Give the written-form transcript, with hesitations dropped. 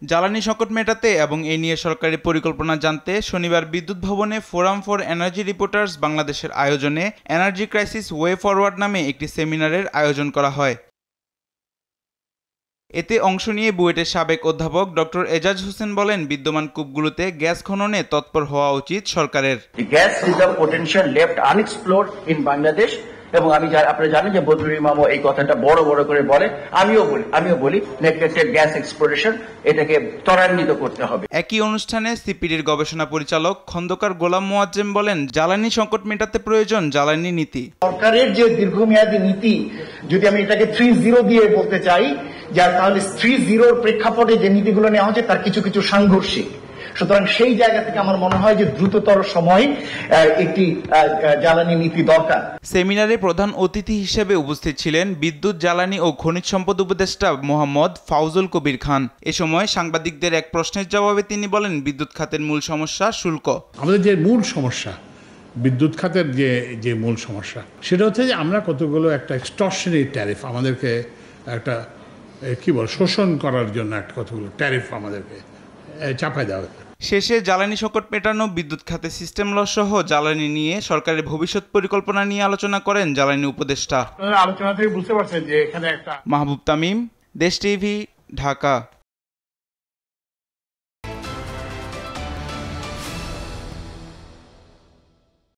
জ্বালানি সংকট মেটাতে এবং এ নিয়ে সরকারি পরিকল্পনা জানতে শনিবার বিদ্যুৎ ভবনে ফোরাম ফর এনার্জি রিপোর্টার্স বাংলাদেশের আয়োজনে এনার্জি ক্রাইসিস ওয়ে ফরওয়ার্ড নামে একটি সেমিনারের আয়োজন করা হয়। এতে অংশ নিয়ে বুয়েটের সাবেক অধ্যাপক ডক্টর এজাজ হোসেন বলেন, বিদ্যমান কূপগুলোতে গ্যাস খননে তৎপর হওয়া উচিত সরকারের। Gas reserve potential left unexplored in Bangladesh, এবং আপনারা জানেন যে বদরুল ইমামও এই কথাটা বড় বড় করে বলে, আমিও বলি নেগলেক্টেড গ্যাস এক্সপ্লোরেশন, এটাকে ত্বরান্বিত করতে হবে। একই অনুষ্ঠানে সিপিডির গবেষণা পরিচালক খন্দকার গোলাম মোয়াজ্জেম বলেন, জ্বালানি সংকট মেটাতে প্রয়োজন জ্বালানি নীতি। সরকারের যে দীর্ঘমেয়াদী নীতি, যদি আমি এটাকে 3-0 দিয়ে বলতে চাই, তাহলে 3-0 প্রেক্ষাপটে যে নীতিগুলো নেওয়া হচ্ছে তার কিছু কিছু সাংঘর্ষিক। সুতরাং সেই জায়গা থেকে আমার মনে হয় যে দ্রুততর সময় একটি জ্বালানি নীতি দরকার। সেমিনারে প্রধান অতিথি হিসেবে উপস্থিত ছিলেন বিদ্যুৎ, জ্বালানি ও খনিজ সম্পদ উপদেষ্টা মোহাম্মদ ফাউজুল কবির খান। এ সময় সাংবাদিকদের এক প্রশ্নের জবাবে তিনি বলেন, বিদ্যুৎ খাতের মূল সমস্যা শুল্ক। আমাদের যে মূল সমস্যা বিদ্যুৎ খাতের যে মূল সমস্যা, সেটা হচ্ছে যে আমরা কতগুলো একটা এক্সটর্শনারি ট্যারিফ, আমাদেরকে একটা শোষণ করার জন্য একটা কতগুলো ট্যারিফ আমাদেরকে চাপায় দেওয়া হচ্ছে। শেষে জ্বালানি সংকট মেটানো, বিদ্যুৎ খাতে সিস্টেম লস সহ জ্বালানি নিয়ে সরকারের ভবিষ্যৎ পরিকল্পনা নিয়ে আলোচনা করেন জ্বালানি উপদেষ্টা। আলোচনা থেকে বুঝতে পারছেন যে এখানে একটা। মাহবুব তামিম, দেশ টিভি, ঢাকা।